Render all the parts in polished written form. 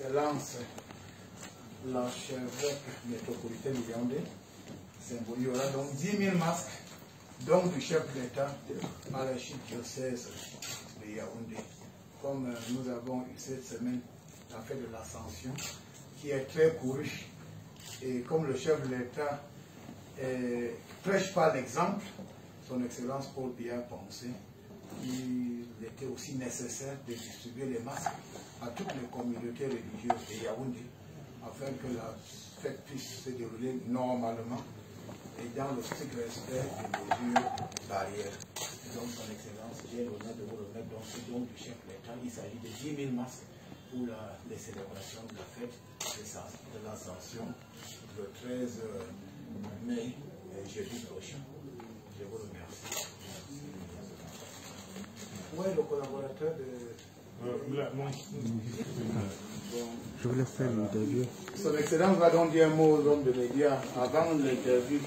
Excellence, l'archevêque métropolitain de Yaoundé, il y aura donc 10 000 masques, donc du chef de l'État à l'archidiocèse de Yaoundé. Comme nous avons eu cette semaine la fête de l'Ascension, qui est très courue, et comme le chef de l'État prêche par l'exemple, son Excellence Paul Biya pensait qu'il était aussi nécessaire de distribuer les masques à toutes les communautés religieuses de Yaoundé, afin que la fête puisse se dérouler normalement et dans le strict respect des mesures barrières. Donc, son Excellence, j'ai l'honneur de vous remettre donc ce don du chef de l'État. Il s'agit de 10 000 masques pour les célébrations de la fête de l'Ascension le 13 mai, jeudi prochain. Je vous remercie. Où est le collaborateur de... Je voulais faire l'interview. Son Excellence va donc dire un mot aux hommes de médias avant l'interview.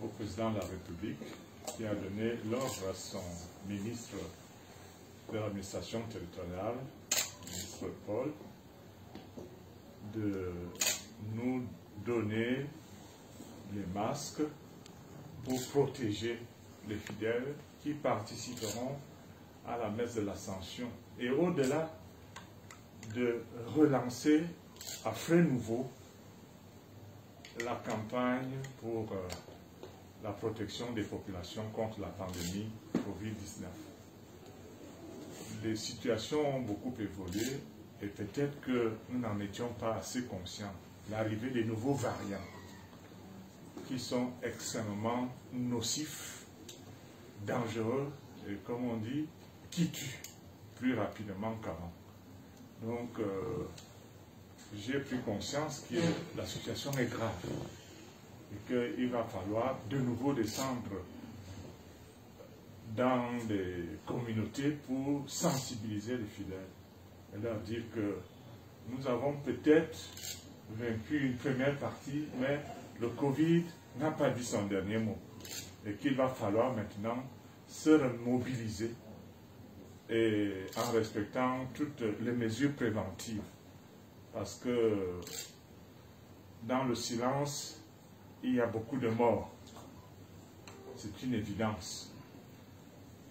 Au président de la République qui a donné l'ordre à son ministre de l'administration territoriale, ministre Paul, de nous donner les masques pour protéger les fidèles qui participeront à la messe de l'Ascension. Et au-delà de relancer à frais nouveaux la campagne pour la protection des populations contre la pandémie Covid-19. Les situations ont beaucoup évolué et peut-être que nous n'en étions pas assez conscients. L'arrivée des nouveaux variants qui sont extrêmement nocifs, dangereux et, comme on dit, qui tuent plus rapidement qu'avant. Donc, j'ai pris conscience que la situation est grave et qu'il va falloir de nouveau descendre dans des communautés pour sensibiliser les fidèles et leur dire que nous avons peut-être vaincu une première partie, mais le Covid n'a pas dit son dernier mot et qu'il va falloir maintenant se remobiliser et en respectant toutes les mesures préventives. Parce que dans le silence, il y a beaucoup de morts. C'est une évidence.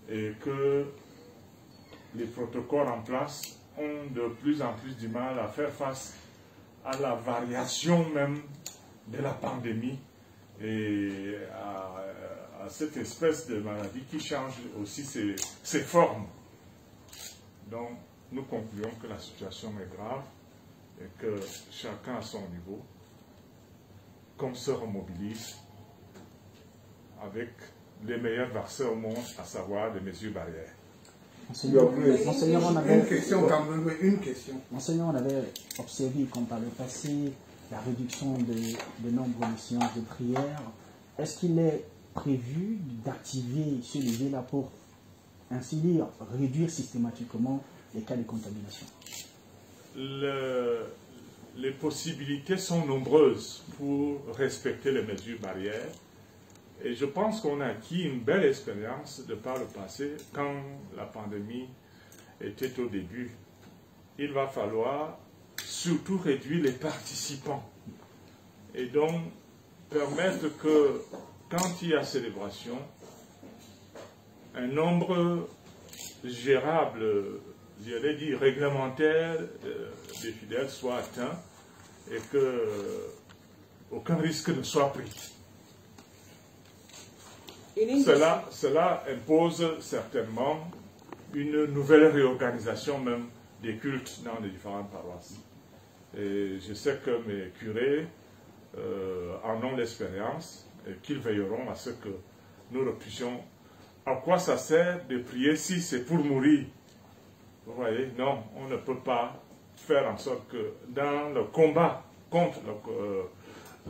Et que les protocoles en place ont de plus en plus du mal à faire face à la variation même de la pandémie et à cette espèce de maladie qui change aussi ses formes. Donc, nous concluons que la situation est grave et que chacun à son niveau, qu'on se remobilise avec les meilleurs vaccins au monde, à savoir les mesures barrières. Monseigneur, on avait... Une question, une question. Monseigneur, on avait observé, comme par le passé, la réduction de nombre de séances de prière. Est-ce qu'il est prévu d'activer ce levier-là pour, ainsi dire, réduire systématiquement les cas de contamination? Les possibilités sont nombreuses pour respecter les mesures barrières. Et je pense qu'on a acquis une belle expérience de par le passé, quand la pandémie était au début. Il va falloir surtout réduire les participants. Et donc, permettre que, quand il y a célébration, un nombre gérable, j'allais dire réglementaire, des fidèles soit atteint et que aucun risque ne soit pris. Cela impose certainement une nouvelle réorganisation même des cultes dans les différentes paroisses. Et je sais que mes curés en ont l'expérience et qu'ils veilleront à ce que nous repuissions. À quoi ça sert de prier si c'est pour mourir? Vous voyez, non, on ne peut pas faire en sorte que dans le combat contre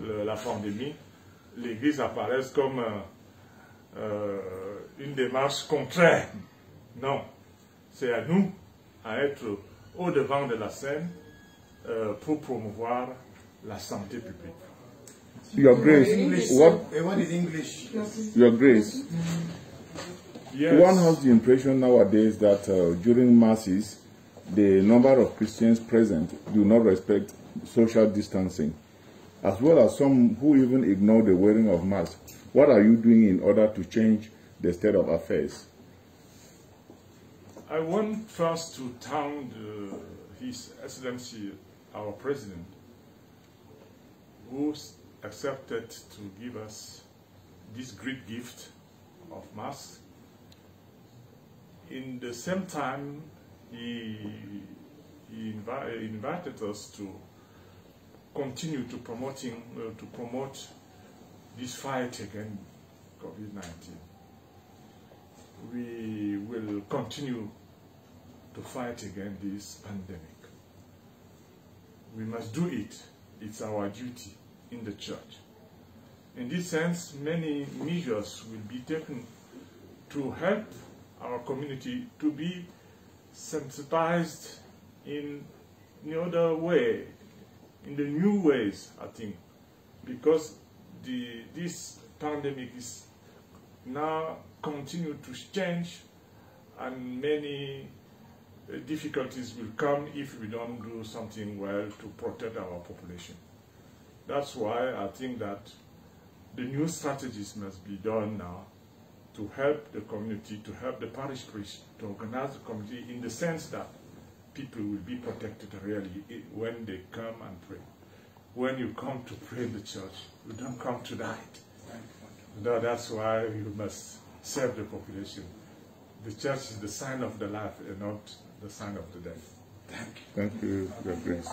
la pandémie, l'Église apparaisse comme une démarche contraire. Non, c'est à nous à être au devant de la scène pour promouvoir la santé publique. Your Grace, What is English? Your Grace, Yes. one has the impression nowadays that during masses, the number of Christians present do not respect social distancing, as well as some who even ignore the wearing of masks. What are you doing in order to change the state of affairs? I want first to thank His Excellency, our President, who accepted to give us this great gift of masks. In the same time, he invited us to continue to promote this fight against COVID-19. We will continue to fight against this pandemic. We must do it. It's our duty in the church. In this sense, many measures will be taken to help our community to be sensitized in the other way, in the new ways, I think, because this pandemic is now continue to change, and many difficulties will come if we don't do something well to protect our population. That's why I think that the new strategies must be done now to help the community, to help the parish priest, to organize the community in the sense that people will be protected really when they come and pray. When you come to pray in the church, you don't come to die. No, that's why you must serve the population. The church is the sign of the life and not the sign of the death. Thank you, Your Grace.